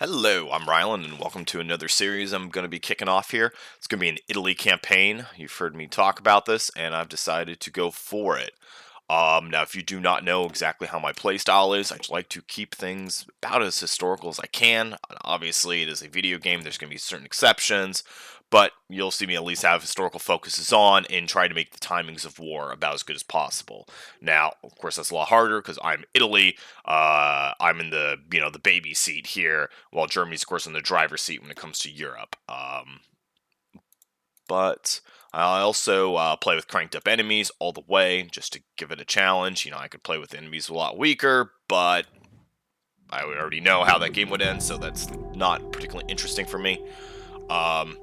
Hello, I'm Rylan, and welcome to another series I'm going to be kicking off here. It's going to be an Italy campaign. You've heard me talk about this, and I've decided to go for it. Now, if you do not know exactly how my playstyle is, I just like to keep things about as historical as I can. Obviously, it is a video game. There's going to be certain exceptions, but you'll see me at least have historical focuses on and try to make the timings of war about as good as possible. Now, of course, that's a lot harder because I'm Italy. I'm in the baby seat here, while Germany's, of course, in the driver's seat when it comes to Europe. But I also play with cranked up enemies all the way just to give it a challenge. I could play with enemies a lot weaker, but I already know how that game would end, so that's not particularly interesting for me. Um,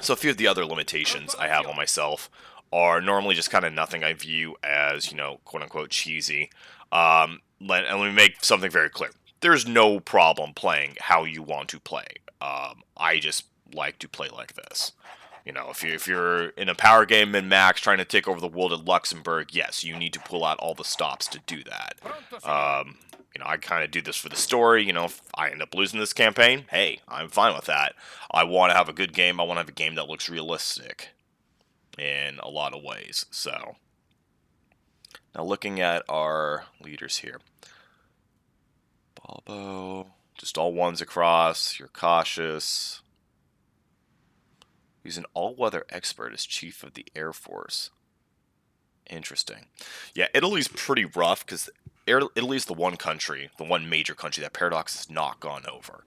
so a few of the other limitations I have on myself are normally just kind of nothing I view as, quote unquote cheesy. And let me make something very clear. There's no problem playing how you want to play. I just like to play like this. If you're in a power game min-max trying to take over the world at Luxembourg, yes, you need to pull out all the stops to do that. I kind of do this for the story. If I end up losing this campaign, hey, I'm fine with that. I want to have a good game. I want to have a game that looks realistic in a lot of ways. So, now looking at our leaders here. Balbo, just all ones across. You're cautious. He's an all-weather expert as chief of the Air Force. Interesting. Yeah, Italy's pretty rough because Italy's the one major country that Paradox has not gone over.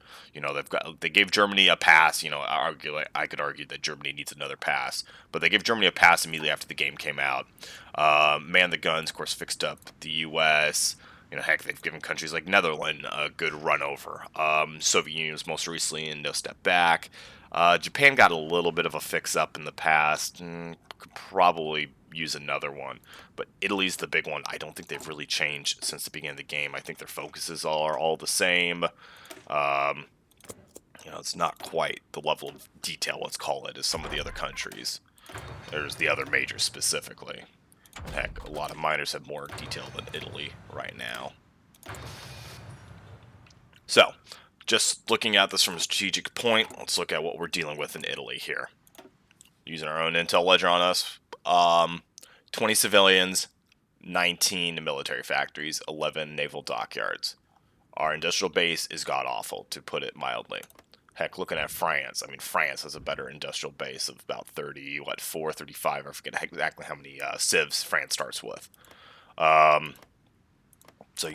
They gave Germany a pass. I could argue that Germany needs another pass, but they gave Germany a pass immediately after the game came out. Man the guns, of course, fixed up the U.S. Heck, they've given countries like Netherlands a good run over. Soviet Union was most recently in no step back. Japan got a little bit of a fix up in the past. Could probably use another one, but Italy's the big one. I don't think they've really changed since the beginning of the game. I think their focuses are all the same. It's not quite the level of detail, let's call it, as some of the other countries. There's the other majors specifically. Heck, a lot of minors have more detail than Italy right now. So, just looking at this from a strategic point, let's look at what we're dealing with in Italy here. Using our own intel ledger on us. 20 civilians, 19 military factories, 11 naval dockyards. Our industrial base is god-awful, to put it mildly. Heck, looking at France, France has a better industrial base of about 35, I forget exactly how many civs France starts with. So,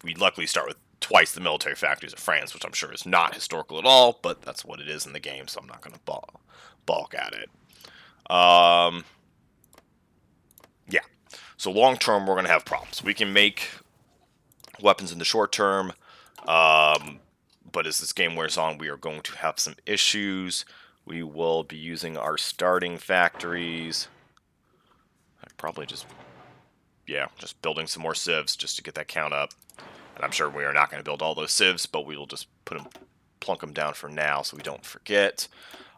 we luckily start with twice the military factories of France, which I'm sure is not historical at all, but that's what it is in the game, so I'm not going to balk at it. Yeah. So long term, we're going to have problems. We can make weapons in the short term, but as this game wears on, we are going to have some issues. We will be using our starting factories. I'd probably just building some more civs just to get that count up. And I'm sure we are not going to build all those civs, but we will just plunk them down for now so we don't forget.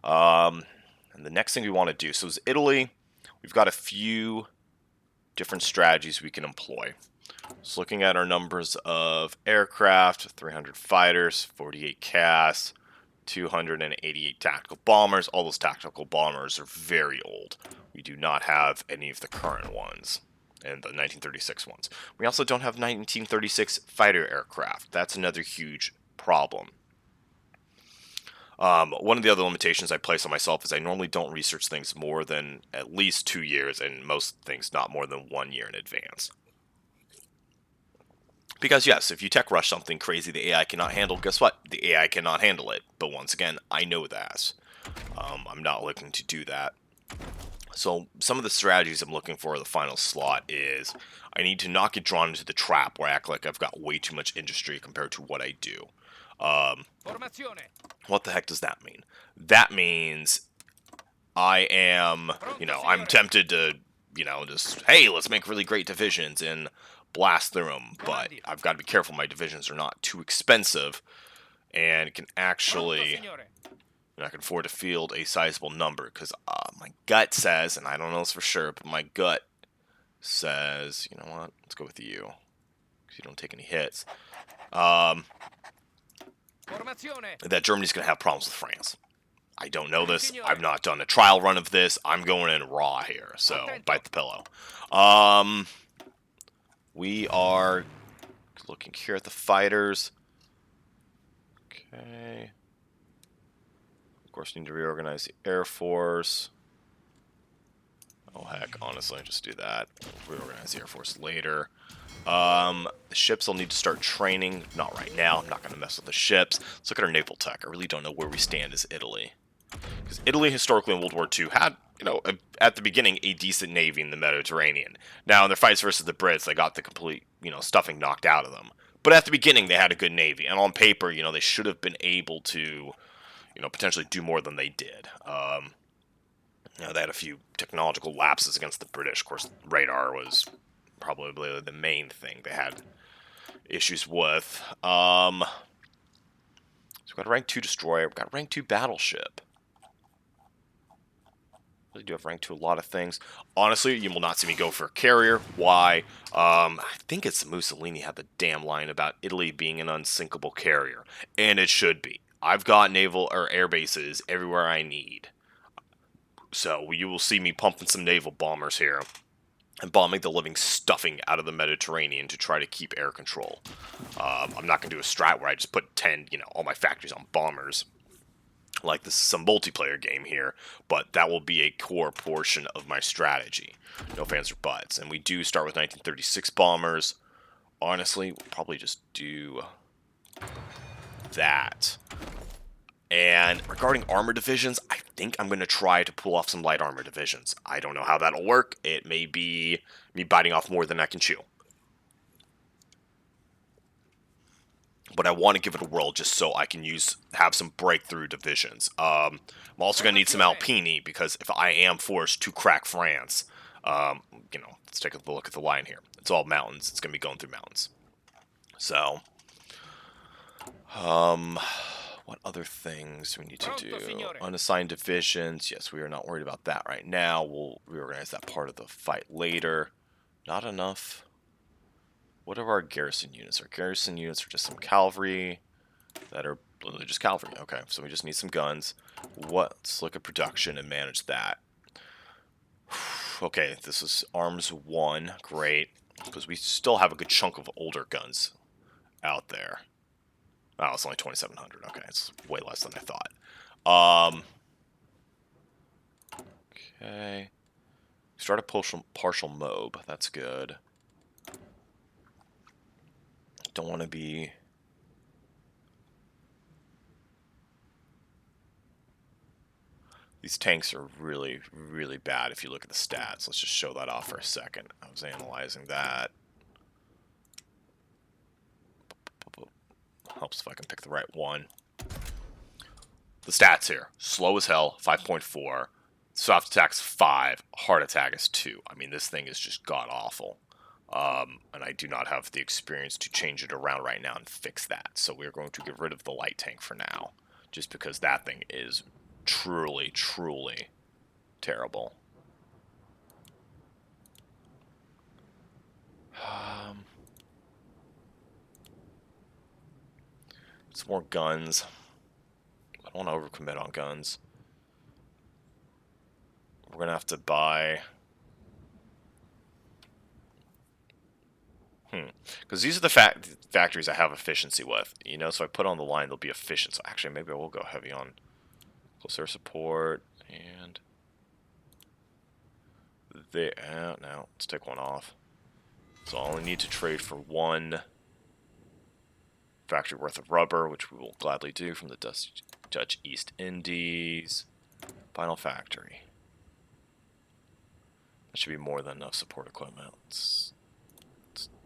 And the next thing we want to do, so is Italy. We've got a few different strategies we can employ. So looking at our numbers of aircraft, 300 fighters, 48 CAS, 288 tactical bombers. All those tactical bombers are very old. We do not have any of the current ones and the 1936 ones. We also don't have 1936 fighter aircraft. That's another huge problem. One of the other limitations I place on myself is I normally don't research things more than at least 2 years, and most things not more than 1 year in advance. Because yes, if you tech rush something crazy the AI cannot handle, guess what? The AI cannot handle it. But once again, I know that. I'm not looking to do that. So some of the strategies I'm looking for in the final slot is I need to not get drawn into the trap where I act like I've got way too much industry compared to what I do. What the heck does that mean? That means I am, I'm tempted to, just, hey, let's make really great divisions and blast through them. But I've got to be careful my divisions are not too expensive and can actually, I can afford to field a sizable number because my gut says, and I don't know this for sure, but my gut says, you know what, let's go with you because you don't take any hits. that Germany's going to have problems with France. I don't know this. I've not done a trial run of this. I'm going in raw here, so bite the pillow. We are looking here at the fighters. Okay. Of course, need to reorganize the Air Force. Oh, heck, honestly, just do that. Reorganize the Air Force later. The ships will need to start training. Not right now. I'm not going to mess with the ships. Let's look at our naval tech. I really don't know where we stand as Italy. Because Italy, historically, in World War II, had, at the beginning, a decent navy in the Mediterranean. Now, in their fights versus the Brits, they got the complete, stuffing knocked out of them. But at the beginning, they had a good navy. And on paper, they should have been able to, potentially do more than they did. They had a few technological lapses against the British. Of course, radar was probably the main thing they had issues with. So we've got a rank 2 destroyer. We've got a rank 2 battleship. Really do have rank 2 a lot of things. Honestly, you will not see me go for a carrier. Why? I think it's Mussolini had the damn line about Italy being an unsinkable carrier. And it should be. I've got naval or air bases everywhere I need. So you will see me pumping some naval bombers here and bombing the living stuffing out of the Mediterranean to try to keep air control. I'm not going to do a strat where I just put 10, all my factories on bombers. Like this is some multiplayer game here, but that will be a core portion of my strategy. No fans or buts. And we do start with 1936 bombers. Honestly, we'll probably just do that. And regarding armor divisions, I think I'm going to try to pull off some light armor divisions. I don't know how that'll work. It may be me biting off more than I can chew. But I want to give it a whirl just so I can have some breakthrough divisions. I'm also going to need some Alpini because if I am forced to crack France, let's take a look at the line here. It's all mountains. It's going to be going through mountains. So, what other things do we need to do? Unassigned divisions. Yes, we are not worried about that right now. We'll reorganize that part of the fight later. Not enough. What are our garrison units? Our garrison units are just some cavalry that are literally just cavalry. Okay, so we just need some guns. Let's look at production and manage that. Okay, this is arms 1. Great. Because we still have a good chunk of older guns out there. Oh, it's only 2,700. Okay, it's way less than I thought. Okay. Start a partial mob. That's good. Don't want to be... These tanks are really, really bad if you look at the stats. Let's just show that off for a second. I was analyzing that. Helps if I can pick the right one. The stats here. Slow as hell, 5.4. Soft attack's 5. Hard attack is 2. I mean, this thing is just god-awful. And I do not have the experience to change it around right now and fix that. So we're going to get rid of the light tank for now. Just because that thing is truly, truly terrible. Some more guns. I don't want to overcommit on guns. We're going to have to buy... Because these are the factories I have efficiency with. So I put on the line, they'll be efficient. So actually, maybe I will go heavy on close air support. And... now, let's take one off. So I only need to trade for 1 factory worth of rubber, which we will gladly do from the Dutch East Indies. Final factory. That should be more than enough support equipment. Let's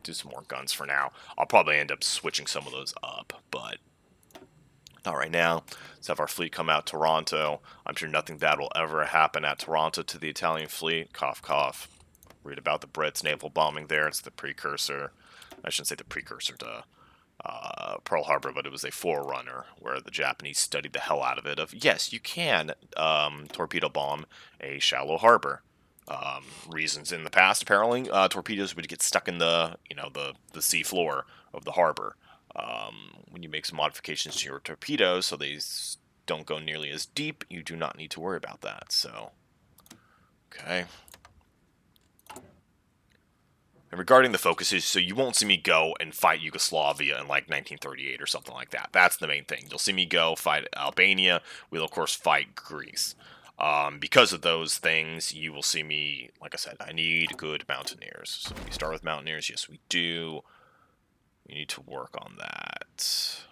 do some more guns for now. I'll probably end up switching some of those up, but not right now. Let's have our fleet come out Toronto. I'm sure nothing bad will ever happen at Toronto to the Italian fleet. Cough, cough. Read about the Brits naval bombing there. It's the precursor. I shouldn't say the precursor to Pearl Harbor, but it was a forerunner where the Japanese studied the hell out of it. Yes, you can torpedo bomb a shallow harbor. Reasons in the past, apparently, torpedoes would get stuck in the sea floor of the harbor. When you make some modifications to your torpedoes so they don't go nearly as deep, you do not need to worry about that. So, okay. And regarding the focuses, so you won't see me go and fight Yugoslavia in like 1938 or something like that. That's the main thing. You'll see me go fight Albania. We'll, of course, fight Greece. Because of those things, you will see me, like I said, I need good mountaineers. So we start with mountaineers. Yes, we do. We need to work on that.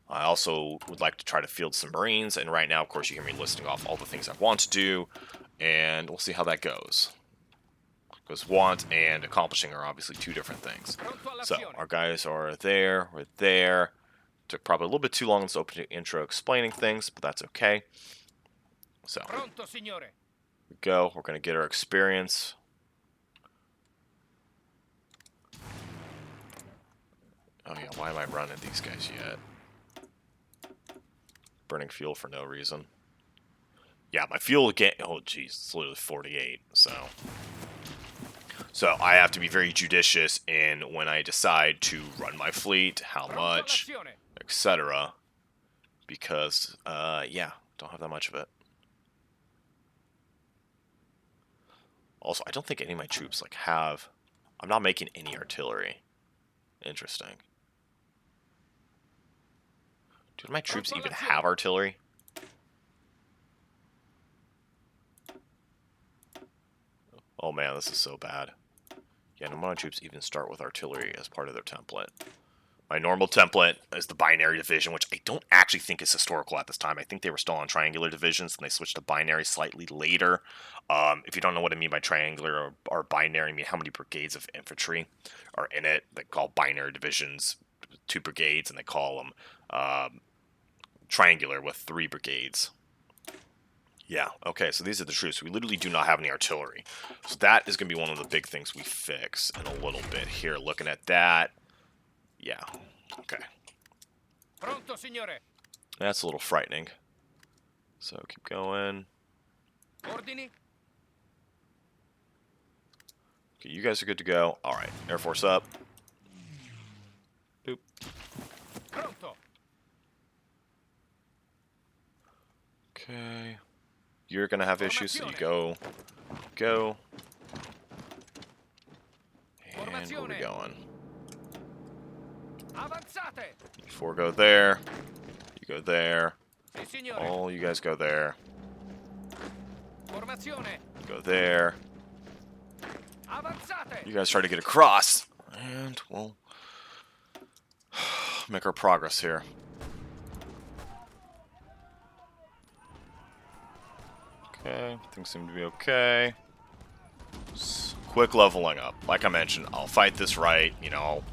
I also would like to try to field some Marines. And right now, of course, you hear me listing off all the things I want to do. And we'll see how that goes. Because want and accomplishing are obviously two different things. So, our guys are there. We're there. Took probably a little bit too long in this opening intro explaining things, but that's okay. So, here we go. We're going to get our experience. Oh yeah, why am I running these guys yet? Burning fuel for no reason. Yeah, my fuel again. Oh jeez, it's literally 48, So I have to be very judicious in when I decide to run my fleet, how much, etc. Because, yeah, don't have that much of it. Also, I don't think any of my troops, like, have... I'm not making any artillery. Interesting. Do my troops even have artillery? Oh man, this is so bad. Yeah, none of my troops even start with artillery as part of their template. My normal template is the binary division, which I don't actually think is historical at this time. I think they were still on triangular divisions, and they switched to binary slightly later. If you don't know what I mean by triangular or binary, I mean how many brigades of infantry are in it. They call binary divisions 2 brigades, and they call them triangular with 3 brigades. Yeah, okay, so these are the troops. We literally do not have any artillery. So that is going to be one of the big things we fix in a little bit here. Looking at that. Yeah, okay. Pronto, signore. That's a little frightening. So keep going. Ordini. Okay, you guys are good to go. Alright, Air Force up. Boop. Pronto. Okay. You're going to have issues, so you go. Go. And where are we going? You 4 go there. You go there. All you guys go there. You go there. You guys try to get across. And we'll make our progress here. Okay, things seem to be okay. Just quick leveling up. Like I mentioned, I'll fight this right, you know, I'll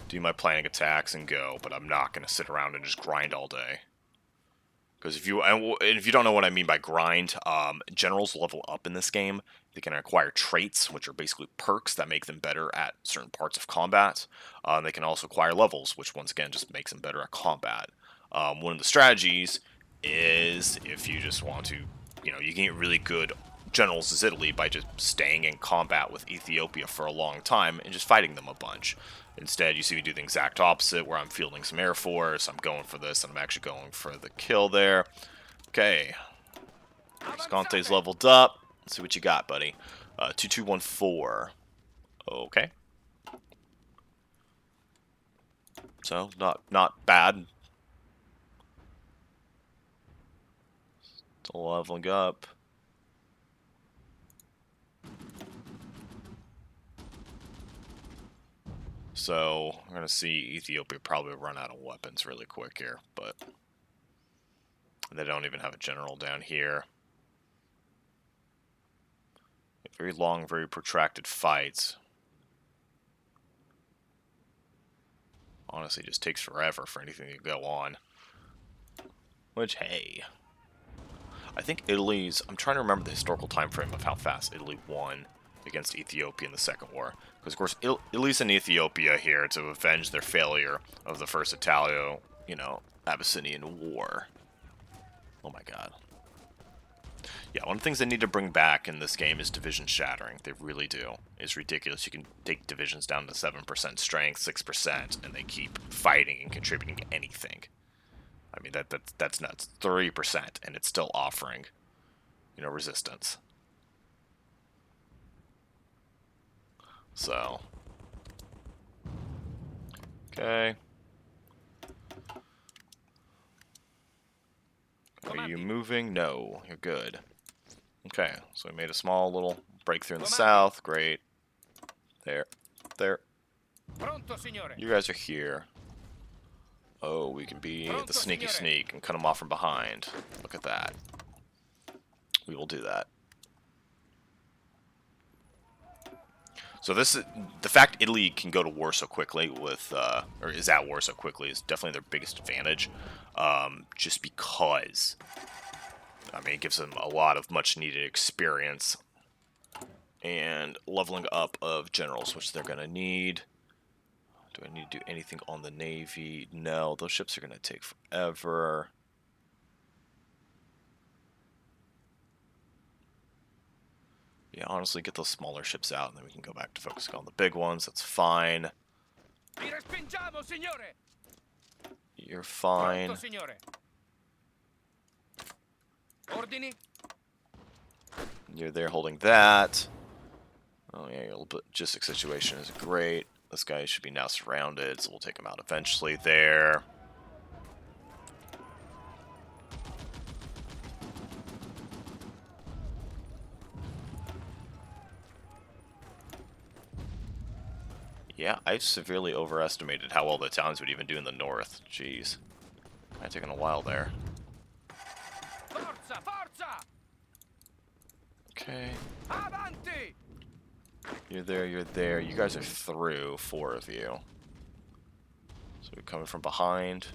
do my planning attacks and go, but I'm not going to sit around and just grind all day. Because if you don't know what I mean by grind, generals level up in this game. They can acquire traits, which are basically perks that make them better at certain parts of combat. They can also acquire levels, which once again just makes them better at combat. One of the strategies is if you just want to, you know, you can get really good generals as Italy by just staying in combat with Ethiopia for a long time and just fighting them a bunch. Instead, you see me do the exact opposite, where I'm fielding some Air Force, I'm going for this, and I'm actually going for the kill there. Okay. Visconti's leveled up. Let's see what you got, buddy. 2214. Okay. So, not bad. Still leveling up. So, we're going to see Ethiopia probably run out of weapons really quick here, but they don't even have a general down here. Very long, very protracted fights. Honestly, just takes forever for anything to go on. Which, hey, I think Italy's... I'm trying to remember the historical time frame of how fast Italy won against Ethiopia in the Second War. Because, of course, Italy's in Ethiopia here to avenge their failure of the First Italo, Abyssinian War. Oh my god. Yeah, one of the things they need to bring back in this game is division shattering. They really do. It's ridiculous. You can take divisions down to 7% strength, 6%, and they keep fighting and contributing to anything. I mean, that's nuts. 3%, and it's still offering, resistance. So, okay. Are you moving? No, you're good. Okay, so we made a small little breakthrough in the south. Great. There. You guys are here. Oh, we can be the sneaky sneak and cut them off from behind. Look at that. We will do that. So this is the fact Italy can go to war so quickly with, or is at war so quickly, is definitely their biggest advantage. Just because, I mean, it gives them a lot of much needed experience and leveling up of generals, which they're gonna need. Do I need to do anything on the Navy? No, those ships are gonna take forever. Yeah, honestly, get those smaller ships out, and then we can go back to focusing on the big ones. That's fine. You're fine. You're there holding that. Oh yeah, your logistic situation is great. This guy should be now surrounded, so we'll take him out eventually there. Yeah, I severely overestimated how well the Italians would even do in the north. Jeez. Kind of taking a while there. Forza, forza! Okay. Avanti! You're there, you're there. You guys are through, 4 of you. So we're coming from behind.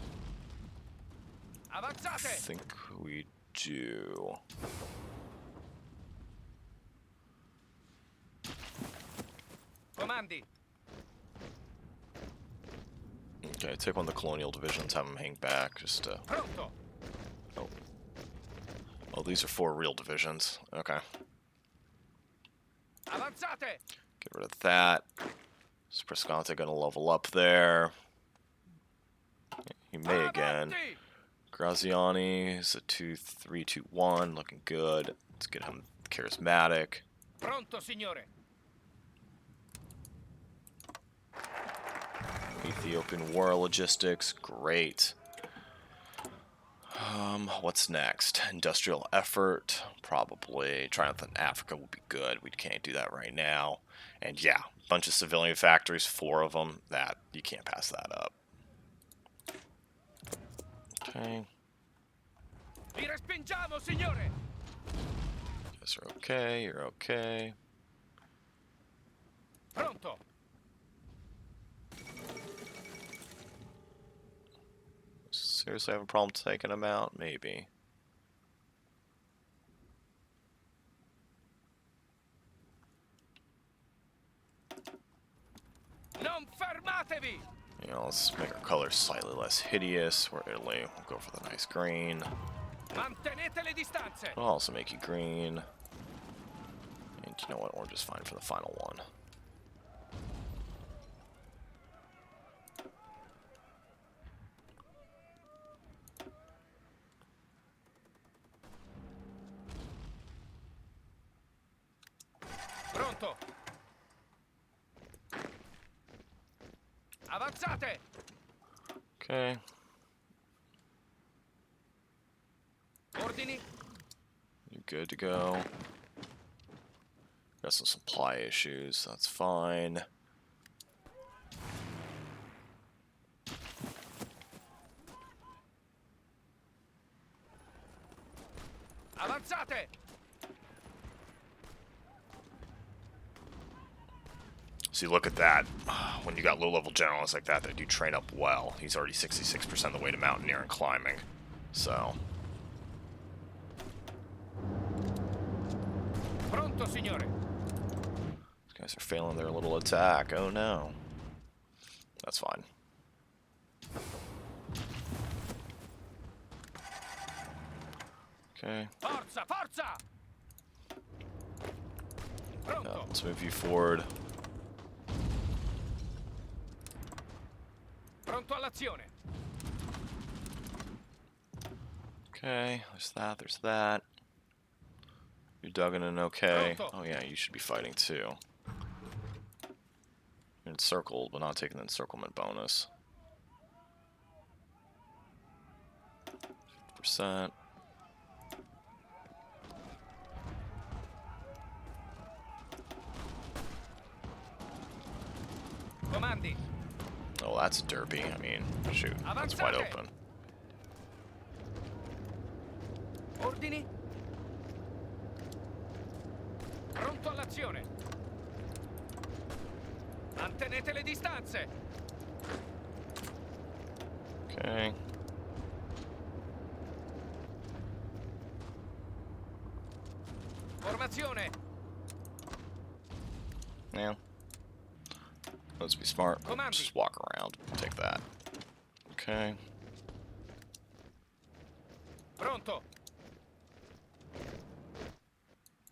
Avanzate! I think we do. Comandi. Okay, take one of the colonial divisions, have them hang back, just to... Pronto. Oh, these are 4 real divisions. Okay. Avanzate! Get rid of that. Is Prescante gonna level up there? He may again. Graziani is a 2-3-2-1, looking good. Let's get him charismatic. Pronto, signore. Ethiopian war logistics, great. What's next? Industrial effort, probably. Triumph in Africa would be good. We can't do that right now. And yeah, bunch of civilian factories, 4 of them. That you can't pass that up. Okay. Vi respingiamo, signore. You guys are okay. You're okay. Pronto. Seriously have a problem taking them out? Maybe. Non fermatevi! Let's make our colors slightly less hideous. We're Italy. We'll go for the nice green. Mantenete le distanze. I'll also make you green. And you know what? Orange is fine for the final one. Pronto. Avanzate! Okay. Ordini. You're good to go. Got some supply issues. That's fine. Avanzate! See, look at that. When you got low-level generals like that, they do train up well. He's already 66% of the way to mountaineer and climbing. So... Pronto, signore. These guys are failing their little attack. Oh no. That's fine. Okay. Forza, forza! Pronto? Let's move you forward. Pronto all'azione. Okay, there's that, there's that. You're dug in okay. Pronto. Oh yeah, you should be fighting too. You're encircled, but not taking the encirclement bonus. 50%. Comandi. Oh, that's derpy. I mean, shoot, that's wide Avanzate. open. Ordini. Pronto all'azione. Mantenete le distanze. Okay. Formazione. Yeah. Let's be smart. Comandi. Just walk around. Take that. Okay. Pronto.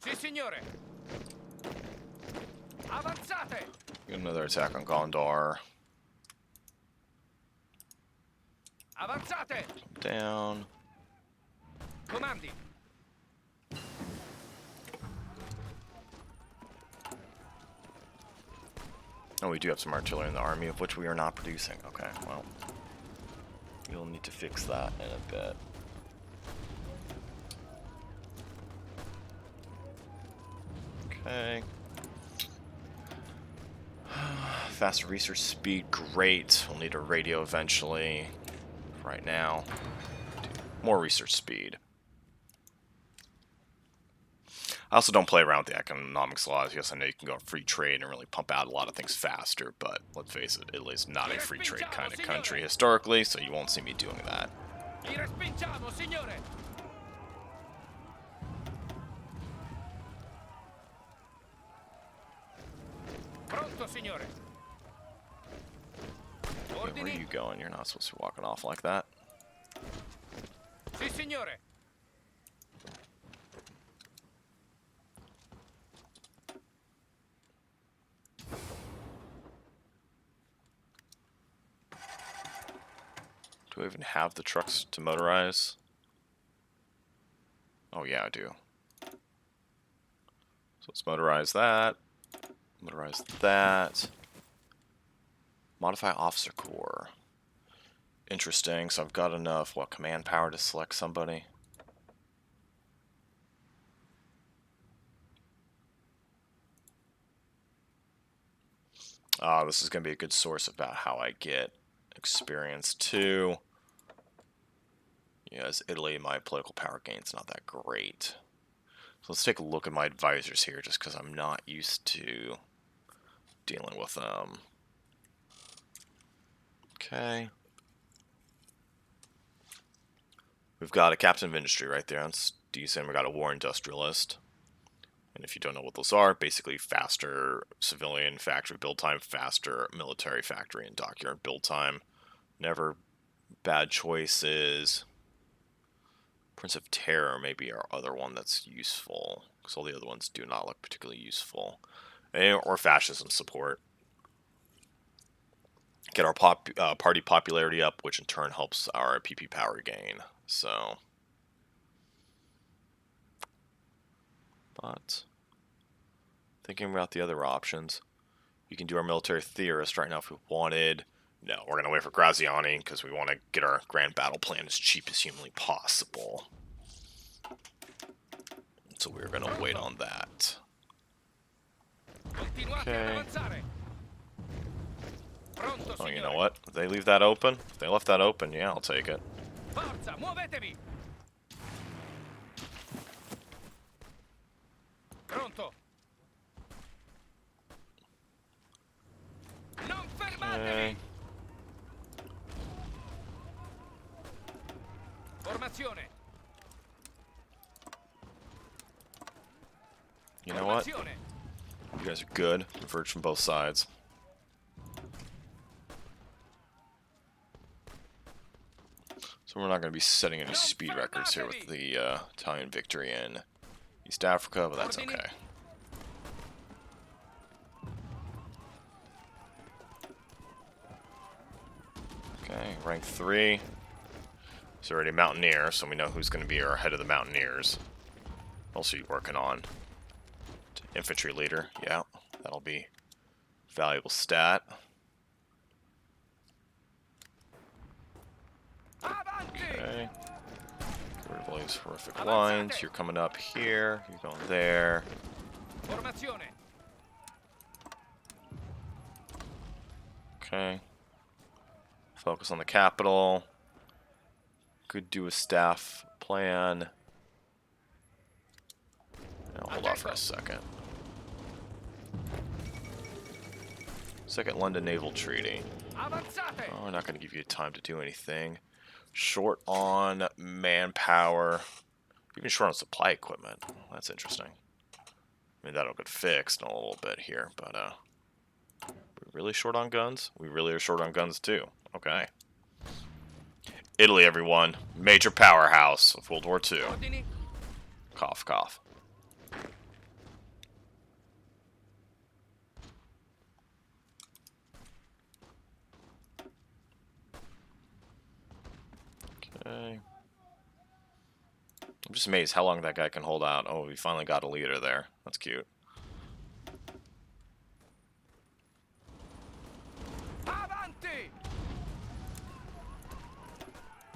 Sì, signore. Avanzate. Get another attack on Gondar. Avanzate. Down. Comandi. Oh, we do have some artillery in the army, of which we are not producing. Okay, well. You'll need to fix that in a bit. Okay. Faster research speed, great. We'll need a radio eventually. Right now. More research speed. I also don't play around with the economics laws. Yes, I know you can go on free trade and really pump out a lot of things faster, but let's face it, Italy's not a free trade kind of country historically, so you won't see me doing that. Li respingiamo, signore. Pronto, signore. Yeah, where are Ordini. you going? You're not supposed to be walking off like that. Sì, signore. Do I even have the trucks to motorize? Oh yeah, I do. So let's motorize that. Motorize that. Modify Officer Corps. Interesting, so I've got enough, what, command power to select somebody? This is going to be a good source about how I get experience too. Yes, Italy, my political power gain's not that great. So let's take a look at my advisors here, just because I'm not used to dealing with them. Okay. We've got a captain of industry right there. That's decent. We got a war industrialist. And if you don't know what those are, basically faster civilian factory build time, faster military factory and dockyard build time. Never bad choices. Prince of Terror may be our other one that's useful, because all the other ones do not look particularly useful. Or fascism support. Get our party popularity up, which in turn helps our PP power gain. So, but thinking about the other options, we can do our military theorist right now if we wanted. No, we're going to wait for Graziani because we want to get our grand battle plan as cheap as humanly possible. So we're going to wait on that. Okay. Oh, you know what? If they leave that open? If they left that open, yeah, I'll take it. Forza, muovetevi. Pronto. Non fermatevi. Okay. Formazione. You know what? Formazione. You guys are good. Converge from both sides. So So we're not going to be setting any speed records here with the Italian victory in East Africa, but that's okay. Okay, rank 3. He's already a Mountaineer, so we know who's going to be our head of the Mountaineers. What else are you working on? Infantry leader, yeah, that'll be a valuable stat. Okay. Get rid of all these horrific lines. You're coming up here. You're going there. Okay. Focus on the capital. Could do a staff plan. Now hold off for a second. Second London Naval Treaty. Oh, we're not going to give you time to do anything. Short on manpower. Even short on supply equipment. That's interesting. I mean, that'll get fixed in a little bit here, but we're really short on guns? We really are short on guns too. Okay. Italy, everyone. Major powerhouse of World War II. Cough, cough. Okay. I'm just amazed how long that guy can hold out. Oh, we finally got a leader there. That's cute. Avanti!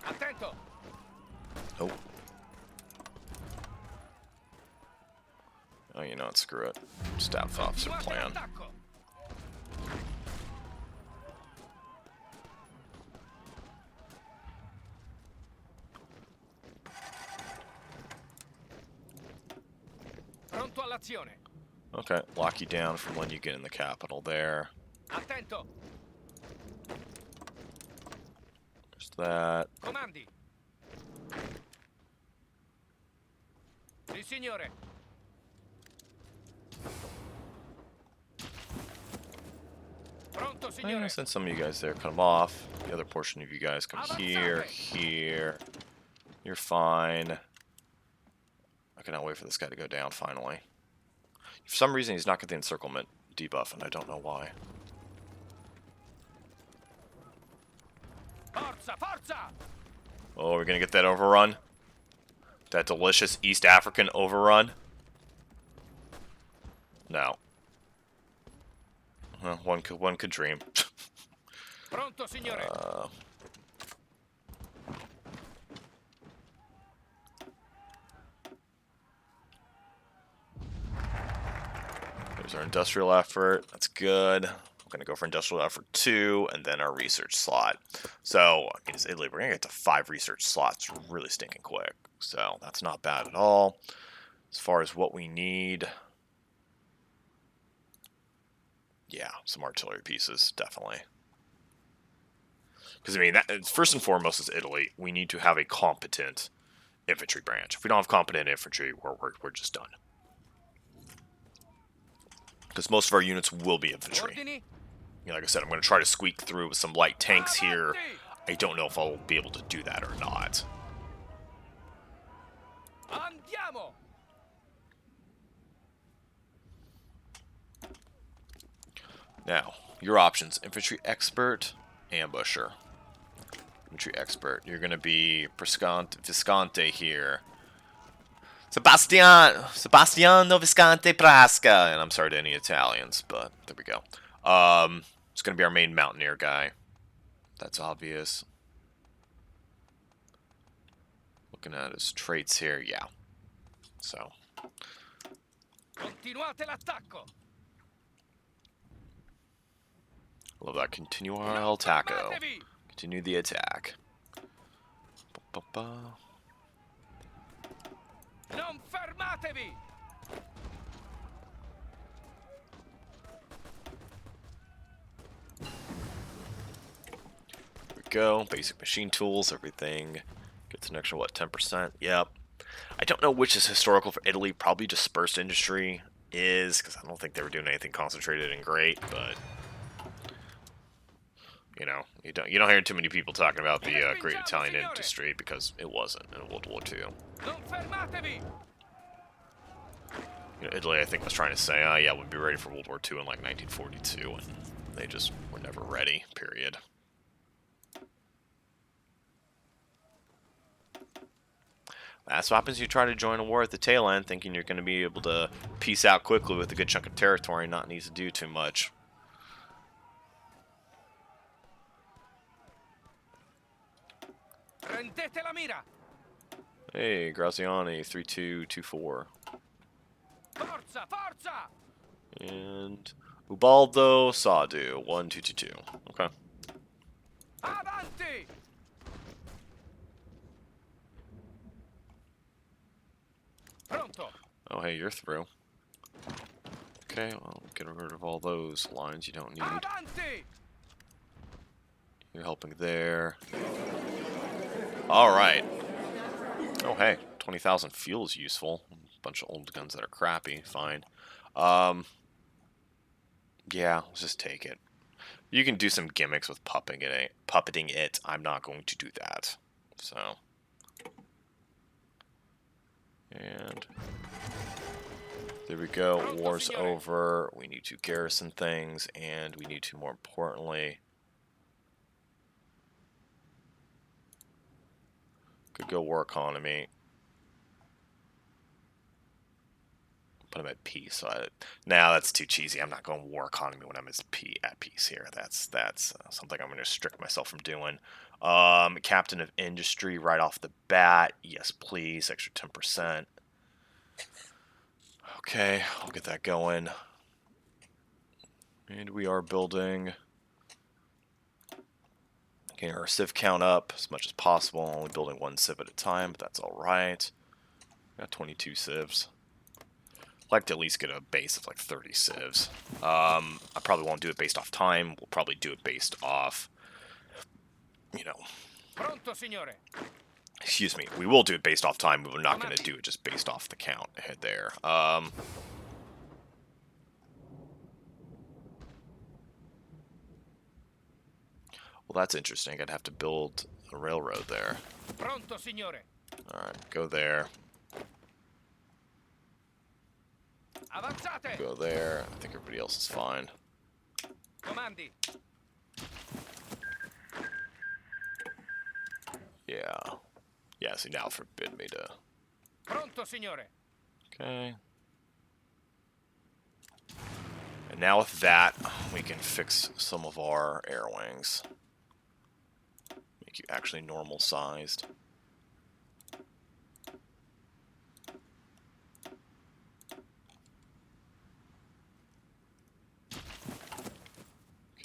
Attento! Oh. Oh, you know what? Screw it. Staff officer plan. Pronto all'azione. Okay, lock you down from when you get in the capital there. Attento. There's that. Comandi. Sì, signore. Pronto, I'm signore. gonna send some of you guys there, cut them off. The other portion of you guys come here, here. You're fine. I cannot wait for this guy to go down finally. For some reason, he's not getting the encirclement debuff, and I don't know why. Forza, forza! Oh, we're gonna get that overrun? That delicious East African overrun? No. Well, one could dream. Pronto, signore. There's our industrial effort. That's good. We're going to go for industrial effort 2, and then our research slot. So, I mean, it's Italy. We're going to get to 5 research slots really stinking quick. So, that's not bad at all. As far as what we need, yeah, some artillery pieces, definitely. Because, I mean, that, first and foremost is Italy. We need to have a competent infantry branch. If we don't have competent infantry, we're just done. Because most of our units will be infantry. Ordini. You know, like I said, I'm going to try to squeak through with some light tanks here. I don't know if I'll be able to do that or not. Andiamo. Now, your options. Infantry expert, ambusher. Infantry expert. You're going to be Visconti here. Sebastiano Visconti Prasca. And I'm sorry to any Italians, but there we go. It's going to be our main mountaineer guy. That's obvious. Looking at his traits here, yeah. So. Continuate l'attacco. Love that. Continue our attacco. Continue the attack. Ba-ba-ba. Non fermatevi. There we go. Basic machine tools, everything. Gets an extra, what, 10%? Yep. I don't know which is historical for Italy. Probably dispersed industry is, because I don't think they were doing anything concentrated and great, but You know, you don't hear too many people talking about the Respingiamo, Great Italian signore. Industry because it wasn't in World War II. Non fermatevi! You know, Italy, I think, was trying to say, oh yeah, we'll be ready for World War II in like 1942, and they just were never ready. Period. That's what happens if you try to join a war at the tail end, thinking you're going to be able to peace out quickly with a good chunk of territory and not need to do too much. Prendete la mira! Hey, Graziani, 3224. Forza, forza! And Ubaldo Sadu, 1222. Okay. Avanti! Pronto! Oh, hey, you're through. Okay, well, get rid of all those lines you don't need. Avanti! You're helping there. Alright. Oh, hey, 20,000 fuel is useful. A bunch of old guns that are crappy. Fine. Yeah, let's just take it. You can do some gimmicks with puppeting it. I'm not going to do that. So. And there we go. War's over. We need to garrison things, and we need to, more importantly, could go war economy. Put them at peace. So now that's too cheesy. I'm not going war economy when I'm at peace here. That's something I'm going to restrict myself from doing. Captain of industry right off the bat. Yes, please. Extra 10%. Okay, I'll get that going. And we are building. Getting our civ count up as much as possible. Only building one civ at a time, but that's alright. Got 22 civs. I'd like to at least get a base of like 30 civs. I probably won't do it based off time. We'll probably do it based off, you know. Pronto, signore! Excuse me. We will do it based off time, but we're not going to do it just based off the count ahead there. Well, that's interesting. I'd have to build a railroad there. Pronto, signore! Alright, go there. Avanzate! Go there. I think everybody else is fine. Comandi! Yeah. Yeah, see, now forbid me to... Pronto, signore! Okay. And now with that, we can fix some of our air wings. Make you actually normal sized.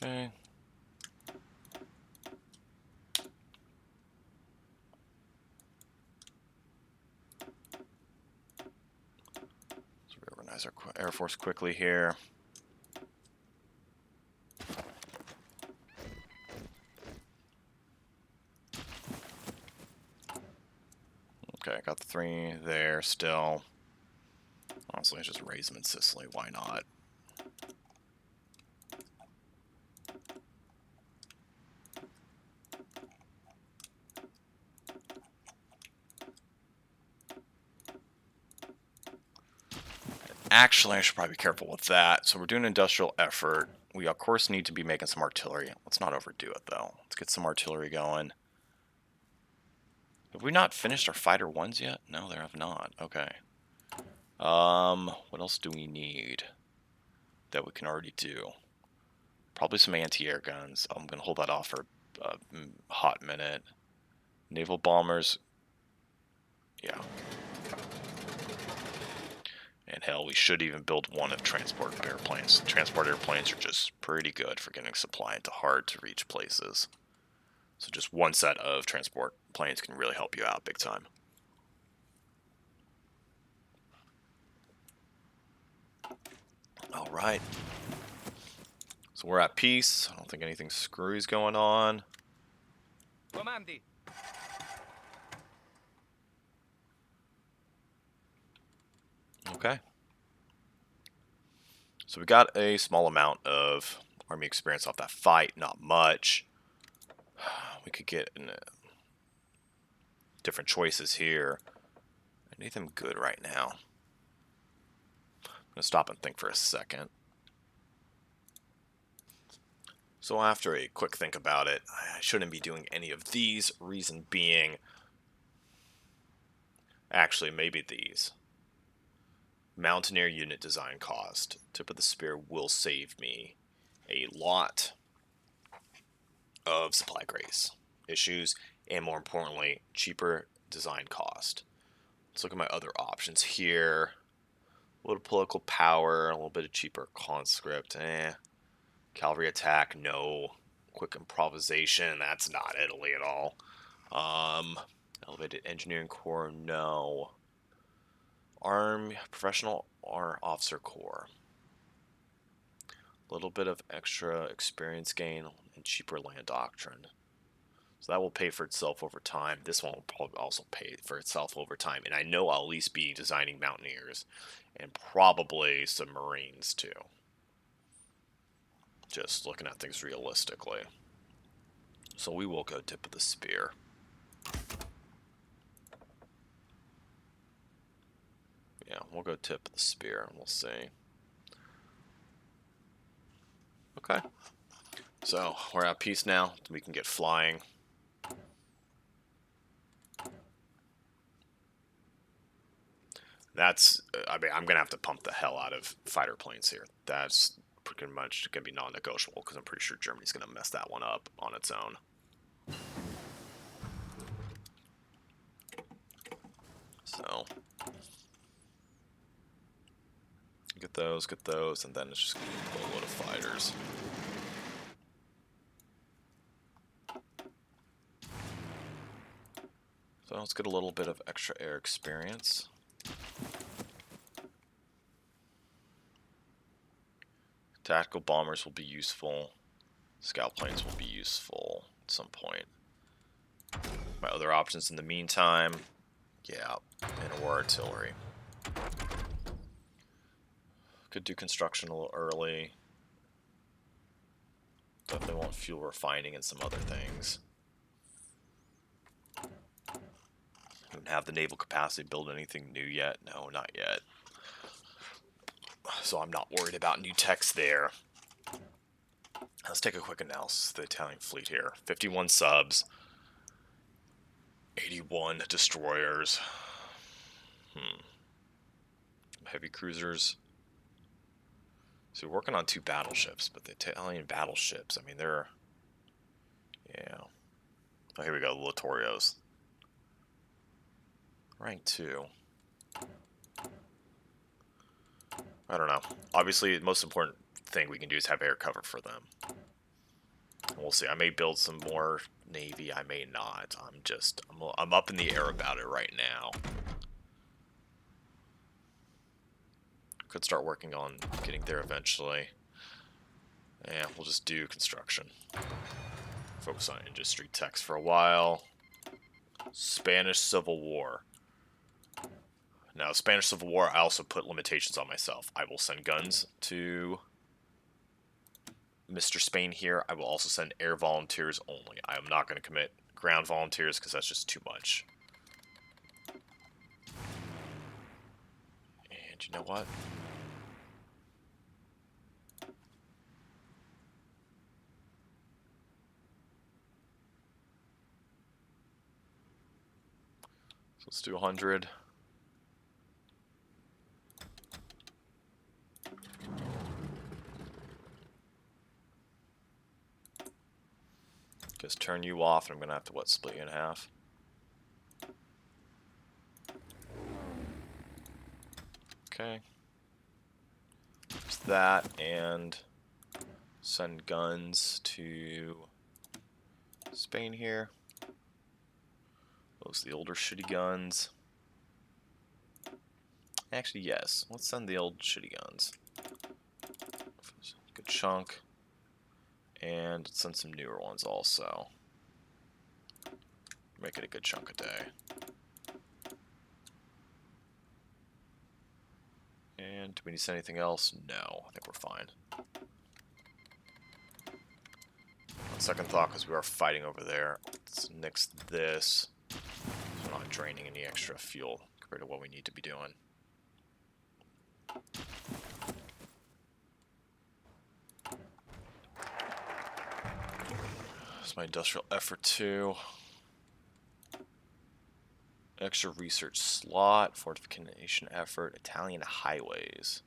Okay. Let's reorganize our Air Force quickly here. Okay, I got the 3 there still. Honestly, I just raise them in Sicily. Why not? Actually, I should probably be careful with that. So we're doing industrial effort. We, of course, need to be making some artillery. Let's not overdo it, though. Let's get some artillery going. Have we not finished our fighter ones yet? No, there have not. Okay. What else do we need that we can already do? Probably some anti-air guns. I'm going to hold that off for a hot minute. Naval bombers. Yeah. And hell, we should even build one of transport airplanes. Transport airplanes are just pretty good for getting supply into hard-to-reach places. So just one set of transport planes can really help you out big time. All right. So we're at peace. I don't think anything screwy's going on. Comandi! Okay. So we got a small amount of army experience off that fight, not much. we could get different choices here. I need them good right now. I'm going to stop and think for a second. So after a quick think about it, I shouldn't be doing any of these. Reason being, actually, maybe these. Mountaineer unit design cost. Tip of the spear will save me a lot of supply grace issues, and more importantly, cheaper design cost. Let's look at my other options here. A little political power, a little bit of cheaper conscript, Cavalry attack, no. Quick improvisation, that's not Italy at all. Elevated engineering corps, no. Professional officer corps. A little bit of extra experience gain and cheaper land doctrine. So that will pay for itself over time. This one will probably also pay for itself over time. And I know I'll at least be designing mountaineers and probably some marines too. Just looking at things realistically. So we will go tip of the spear. Yeah, we'll go tip of the spear and we'll see. Okay. So we're at peace now. We can get flying. That's, I mean, I'm going to have to pump the hell out of fighter planes here. That's pretty much going to be non-negotiable because I'm pretty sure Germany's going to mess that one up on its own. So, get those, and then it's just going to be a load of fighters. So let's get a little bit of extra air experience. Tactical bombers will be useful. Scout planes will be useful at some point. My other options in the meantime, yeah, and war artillery. Could do construction a little early. Definitely want fuel refining and some other things. Don't have the naval capacity to build anything new yet. No, not yet. So I'm not worried about new techs there. Let's take a quick analysis of the Italian fleet here. 51 subs. 81 destroyers. Heavy cruisers. So we're working on 2 battleships, but the Italian battleships, I mean, they're... Yeah. Oh, here we go, the Littorios. Rank 2. I don't know. Obviously, the most important thing we can do is have air cover for them. We'll see. I may build some more Navy. I may not. I'm up in the air about it right now. Could start working on getting there eventually. Yeah, we'll just do construction. Focus on industry techs for a while. Spanish Civil War. Now, Spanish Civil War, I also put limitations on myself. I will send guns to Mr. Spain here. I will also send air volunteers only. I am not going to commit ground volunteers because that's just too much. And you know what? So let's do 100. Just turn you off, and I'm going to have to, split you in half? Okay. Just that, and send guns to Spain here. Those are the older shitty guns. Actually, yes. Let's send the old shitty guns. Good chunk. And send some newer ones also. Make it a good chunk a day. And do we need to send anything else? No, I think we're fine. second thought, because we are fighting over there. Let's nix this. So we're not draining any extra fuel compared to what we need to be doing. That's my industrial effort too. Extra research slot, fortification effort, Italian highways.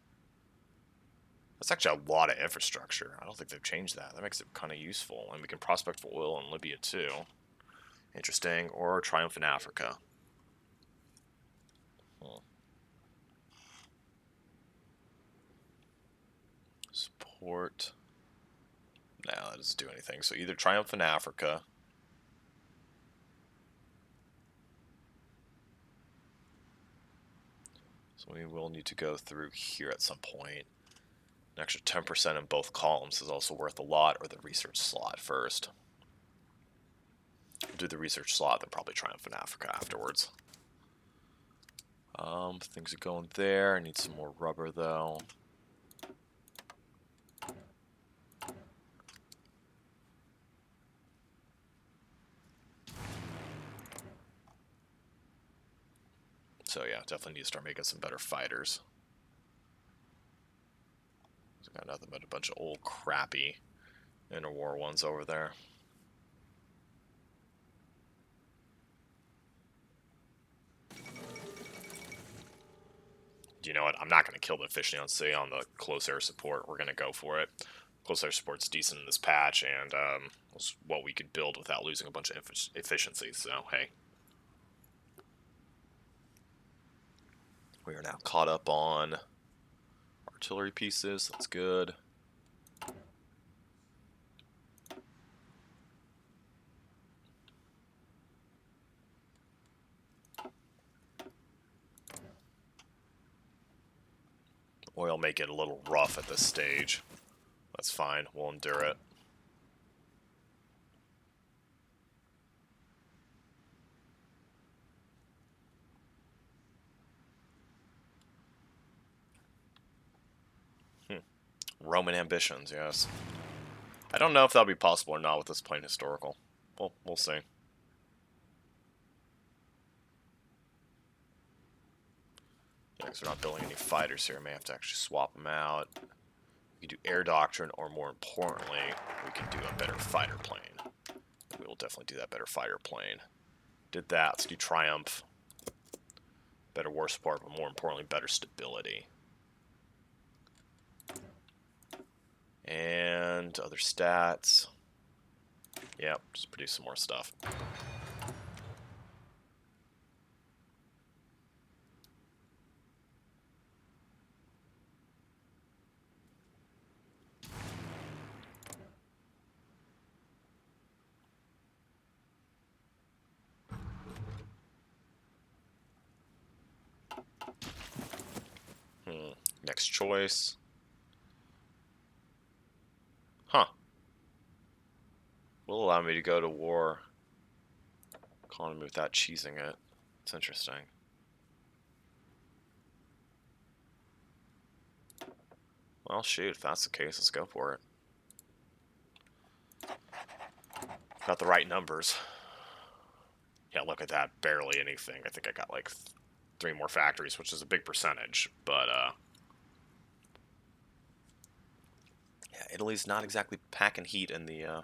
That's actually a lot of infrastructure. I don't think they've changed that. That makes it kind of useful. And we can prospect for oil in Libya too. Interesting. Or Triumph in Africa. Support. No, that doesn't do anything. So either Triumph in Africa. So we will need to go through here at some point. An extra 10% in both columns is also worth a lot, or the research slot first. We'll do the research slot, then probably Triumph in Africa afterwards. Things are going there. I need some more rubber though. So yeah, definitely need to start making some better fighters. Got nothing but a bunch of old crappy interwar ones over there. You know what? I'm not going to kill the efficiency on the close air support. We're going to go for it. Close air support's decent in this patch, and it's what we could build without losing a bunch of efficiency. So hey, we are now caught up on artillery pieces. That's good. Oil may get a little rough at this stage. That's fine. We'll endure it. Roman ambitions, yes. I don't know if that'll be possible or not with this plain historical. Well, we'll see. Yeah, because we're not building any fighters here. I may have to actually swap them out. We can do air doctrine, or more importantly, we can do a better fighter plane. We will definitely do that better fighter plane. Did that. Let's do Triumph. Better war support, but more importantly, better stability. And other stats. Yep, just produce some more stuff. Next choice. Huh. Will allow me to go to war economy without cheesing it. It's interesting. Well, shoot, if that's the case, let's go for it. Got the right numbers. Yeah, look at that. Barely anything. I think I got like 3 more factories, which is a big percentage. But, yeah, Italy's not exactly packing heat in the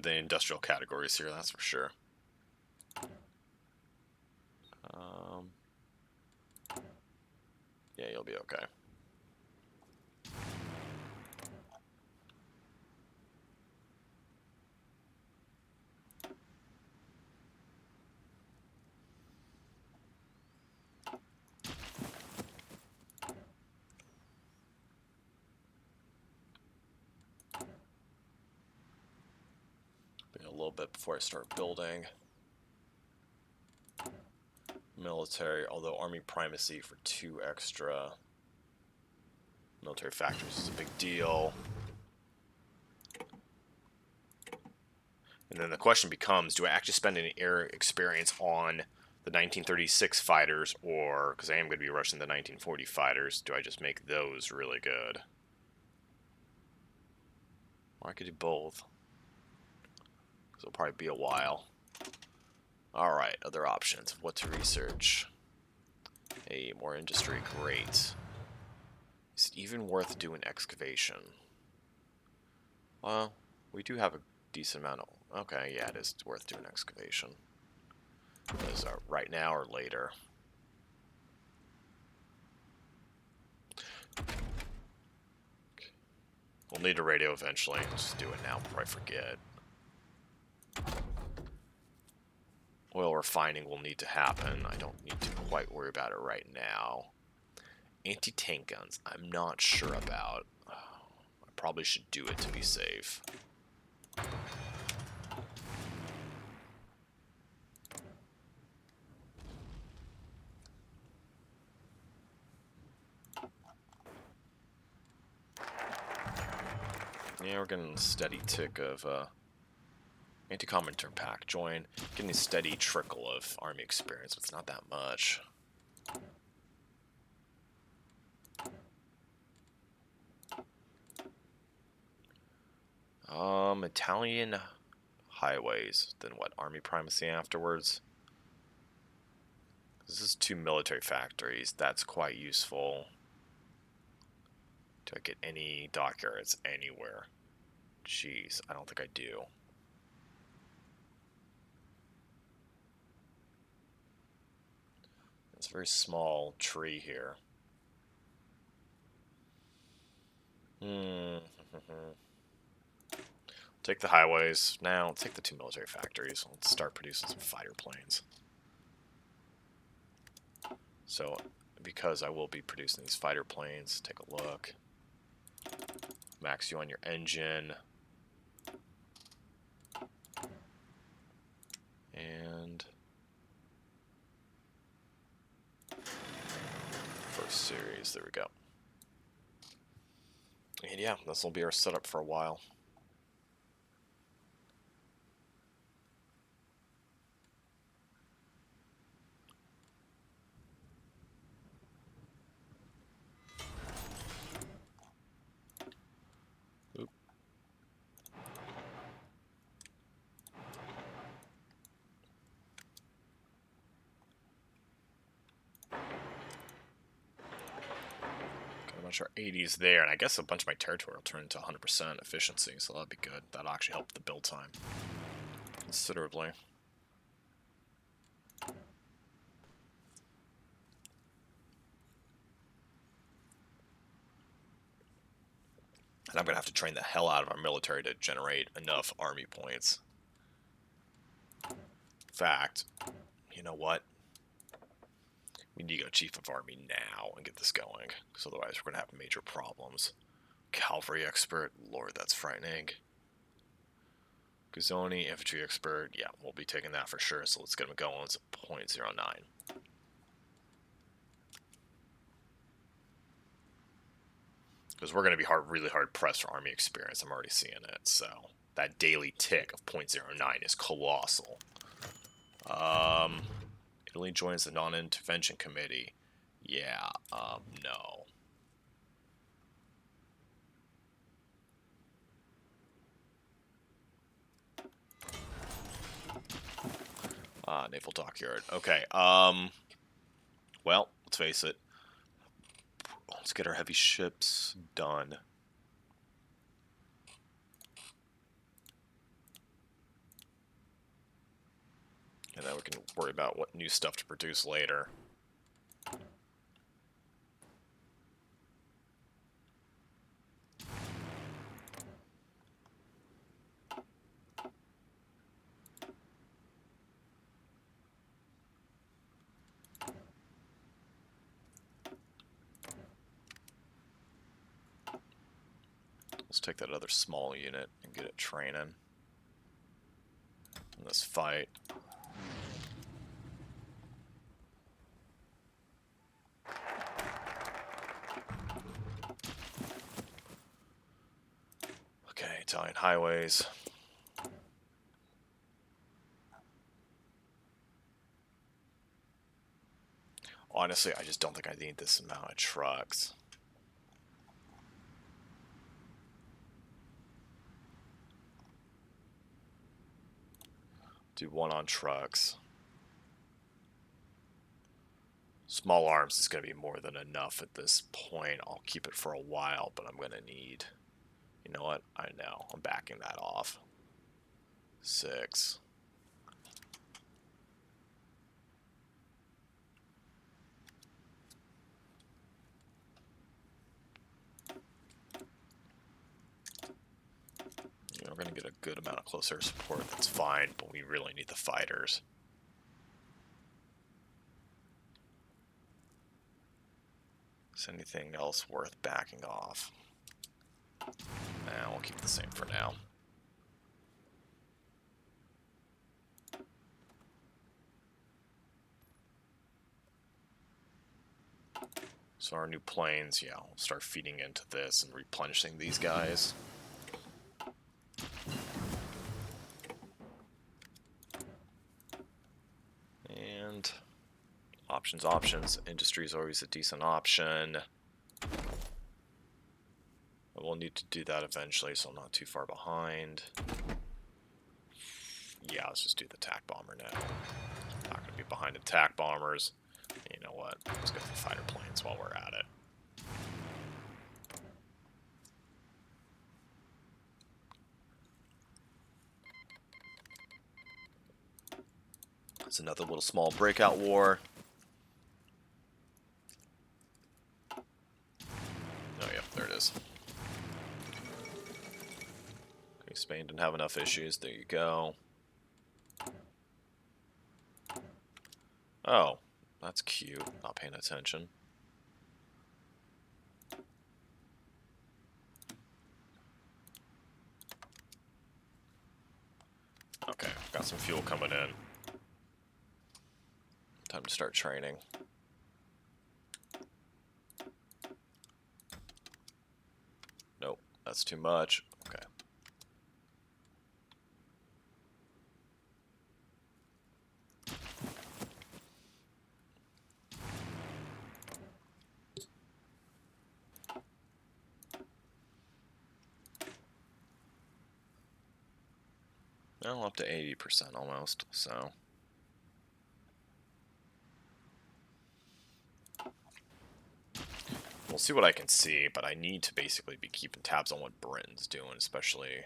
industrial categories here, that's for sure. Yeah, you'll be okay. A little bit before I start building. Military, although army primacy for 2 extra military factories is a big deal. And then the question becomes, do I actually spend any air experience on the 1936 fighters, or, because I am going to be rushing the 1940 fighters, do I just make those really good? Or I could do both. So it'll probably be a while. Alright, other options of what to research. Hey, more industry, great. Is it even worth doing excavation? Well, we do have a decent amount of... Okay, yeah, it is worth doing excavation. Is right now or later? We'll need a radio eventually. Just do it now before I forget. Oil refining will need to happen. I don't need to quite worry about it right now. Anti-tank guns, I'm not sure about. I probably should do it to be safe. Yeah, we're getting a steady tick of anti-combatant pack. Join. Getting a steady trickle of army experience, but it's not that much. Italian highways. Then what? Army primacy afterwards? This is 2 military factories. That's quite useful. Do I get any dockyards anywhere? Jeez, I don't think I do. It's a very small tree here. Take the highways. Now, let's take the 2 military factories. Let's start producing some fighter planes. So, because I will be producing these fighter planes, take a look. Max you on your engine. And first series, there we go. And yeah, this will be our setup for a while. Oop. Got a bunch of 80s there, and I guess a bunch of my territory will turn into 100% efficiency, so that'll be good. That'll actually help the build time considerably. And I'm going to have to train the hell out of our military to generate enough army points. In fact, you know what? We need to go Chief of Army now and get this going, because otherwise we're going to have major problems. Cavalry Expert, Lord, that's frightening. Guzzoni, Infantry Expert, yeah, we'll be taking that for sure, so let's get him going. It's a .09. Because we're going to be really hard pressed for army experience. I'm already seeing it. So that daily tick of .09 is colossal. Italy joins the non-intervention committee. Yeah, no. Naval dockyard. Okay, well, let's face it. Let's get our heavy ships done. And then we can worry about what new stuff to produce later. Let's take that other small unit and get it training in this fight. Okay, Italian highways. Honestly, I just don't think I need this amount of trucks. Do one on trucks. Small arms is going to be more than enough at this point. I'll keep it for a while, but I'm going to need... You know what? I know. I'm backing that off. 6. You know, we're going to get a good amount of close air support. That's fine, but we really need the fighters. Is anything else worth backing off? Nah, we'll keep the same for now. So our new planes, yeah, we'll start feeding into this and replenishing these guys. And options. Industry is always a decent option. We'll need to do that eventually, so I'm not too far behind. Yeah, let's just do the attack bomber now. Not going to be behind attack bombers. You know what? Let's go for fighter planes while we're at it. It's another little small breakout war. Oh, yep, there it is. Okay, Spain didn't have enough issues. There you go. Oh, that's cute. Not paying attention. Okay, got some fuel coming in. Time to start training. Nope, that's too much. Okay. Well, up to 80% almost, so... We'll see what I can see, but I need to basically be keeping tabs on what Britain's doing, especially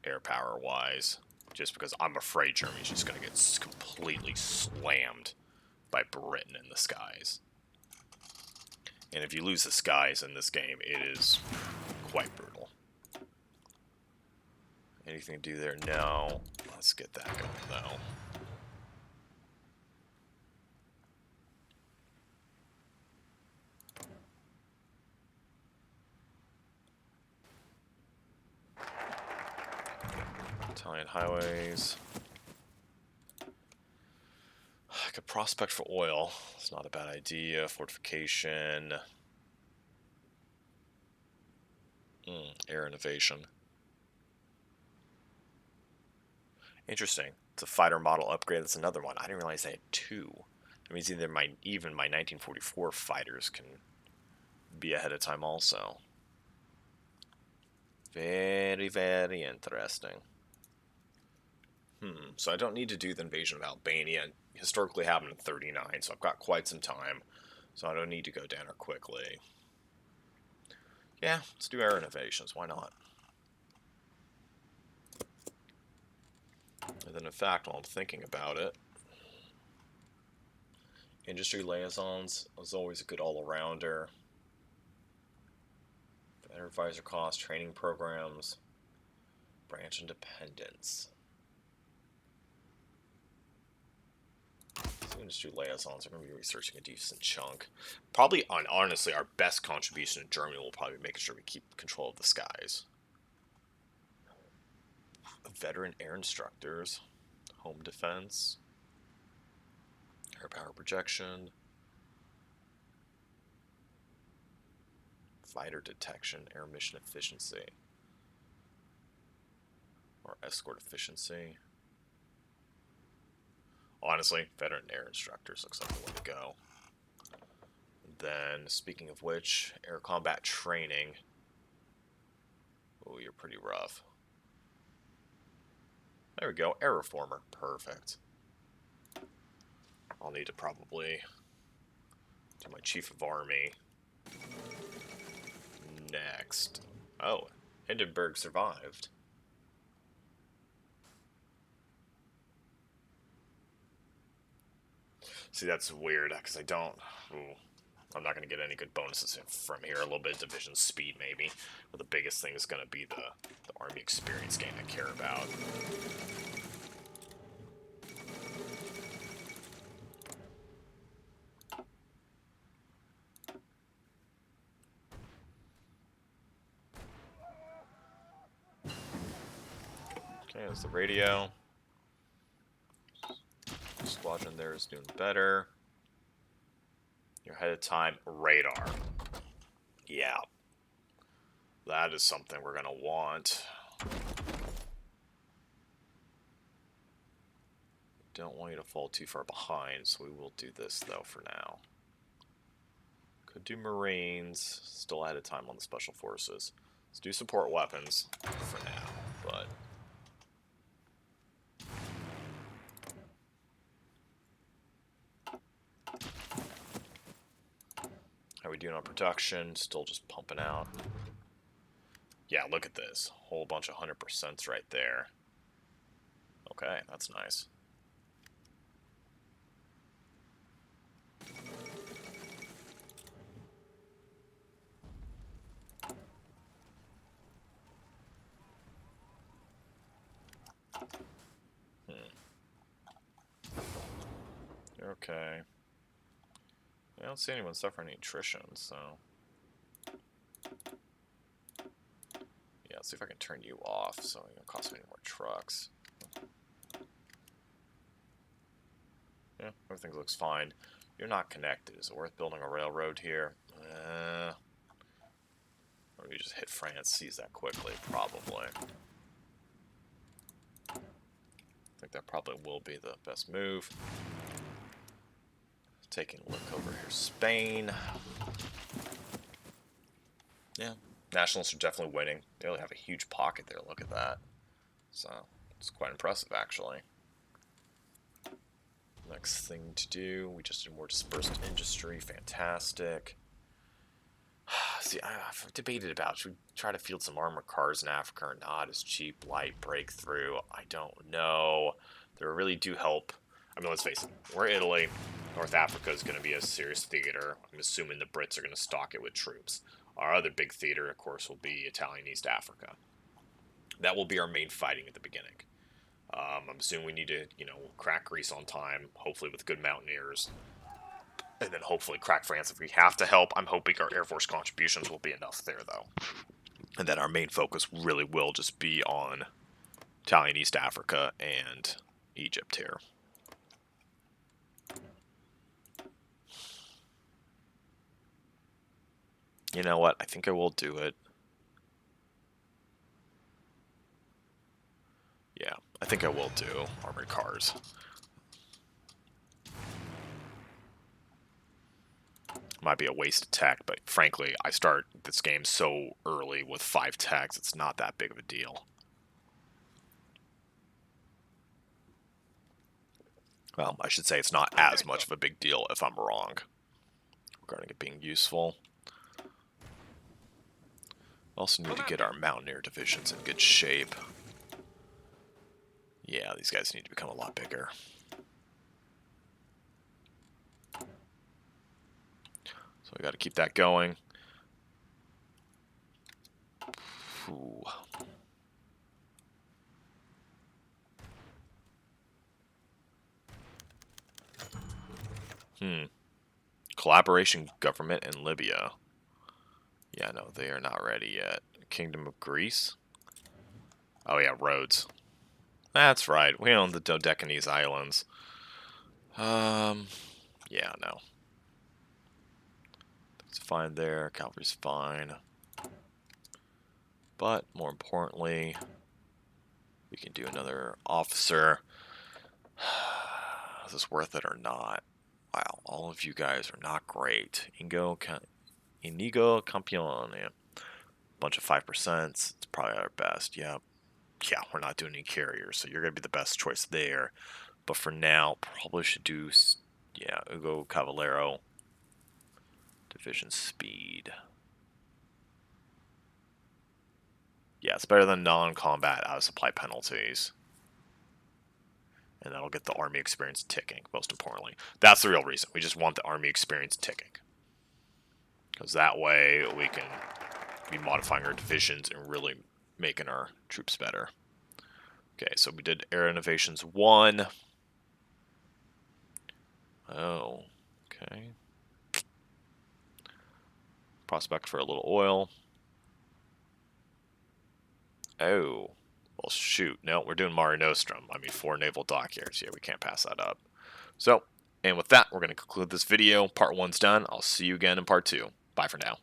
air power-wise. Just because I'm afraid Germany's just going to get completely slammed by Britain in the skies. And if you lose the skies in this game, it is quite brutal. Anything to do there? No. Let's get that going, though. Italian highways. I could prospect for oil. It's not a bad idea. Fortification. Air innovation. Interesting. It's a fighter model upgrade. That's another one. I didn't realize I had 2. That means either even my 1944 fighters can be ahead of time also. Very, very interesting. So I don't need to do the invasion of Albania. It historically happened in 39, so I've got quite some time. So I don't need to go down there quickly. Yeah, let's do air innovations. Why not? And then, in fact, while I'm thinking about it, industry liaisons is always a good all-arounder. Better advisor costs, training programs, branch independence. So industry liaisons are going to be researching a decent chunk. Probably, honestly, our best contribution in Germany will probably be making sure we keep control of the skies. Veteran air instructors, home defense, air power projection, fighter detection, air mission efficiency, or escort efficiency. Honestly, veteran air instructors looks like the way to go. Then, speaking of which, air combat training. Oh, you're pretty rough. There we go. Air reformer. Perfect. I'll need to probably do my chief of army next. Oh, Hindenburg survived. See, that's weird, because I don't... Ooh, I'm not going to get any good bonuses from here. A little bit of division speed, maybe. But the biggest thing is going to be the army experience gain I care about. Okay, there's the radio. Squadron there is doing better. Your ahead of time radar. Yeah. That is something we're going to want. Don't want you to fall too far behind, so we will do this, though, for now. Could do Marines. Still ahead of time on the Special Forces. Let's do support weapons for now, but... How are we doing on production? Still just pumping out. Yeah, look at this. Whole bunch of 100% right there. Okay, that's nice. Okay. I don't see anyone suffering any attrition, so... Yeah, let's see if I can turn you off so it don't cost me any more trucks. Yeah, everything looks fine. You're not connected. Is it worth building a railroad here? Or we just hit France, seize that quickly, probably. I think that probably will be the best move. Taking a look over here, Spain. Yeah, Nationalists are definitely winning. They really have a huge pocket there, look at that. So, it's quite impressive, actually. Next thing to do, we just did more dispersed industry, fantastic. See, I've debated about, should we try to field some armored cars in Africa or not? Is cheap, light, breakthrough? I don't know. They really do help. I mean, let's face it, we're Italy. North Africa is going to be a serious theater. I'm assuming the Brits are going to stock it with troops. Our other big theater, of course, will be Italian East Africa. That will be our main fighting at the beginning. I'm assuming we need to, crack Greece on time, hopefully with good mountaineers. And then hopefully crack France if we have to help. I'm hoping our Air Force contributions will be enough there, though. And then our main focus really will just be on Italian East Africa and Egypt here. You know what? I think I will do it. Yeah, I think I will do armored cars. Might be a waste of tech, but frankly, I start this game so early with 5 techs, it's not that big of a deal. Well, I should say it's not as much of a big deal if I'm wrong regarding it being useful. Also need to get our Mountaineer divisions in good shape. Yeah, these guys need to become a lot bigger. So we got to keep that going. Ooh. Collaboration government in Libya. Yeah, no, they are not ready yet. Kingdom of Greece. Oh yeah, Rhodes. That's right. We own the Dodecanese Islands. Yeah, no. It's fine there. Cavalry's fine. But more importantly, we can do another officer. Is this worth it or not? Wow, all of you guys are not great. Inigo Campione. Bunch of 5%. It's probably our best. Yep. yeah, we're not doing any carriers, so you're going to be the best choice there. But for now, probably should do, yeah, Ugo Cavallero, division speed. Yeah, it's better than non-combat out of supply penalties. And that'll get the army experience ticking, most importantly. That's the real reason. We just want the army experience ticking. Because that way we can be modifying our divisions and really making our troops better. Okay, so we did Air Innovations 1. Oh, okay. Prospect for a little oil. Oh, well, shoot. No, we're doing Mare Nostrum. I mean, 4 naval dockyards. Yeah, we can't pass that up. So, and with that, we're going to conclude this video. Part 1's done. I'll see you again in Part 2. Bye for now.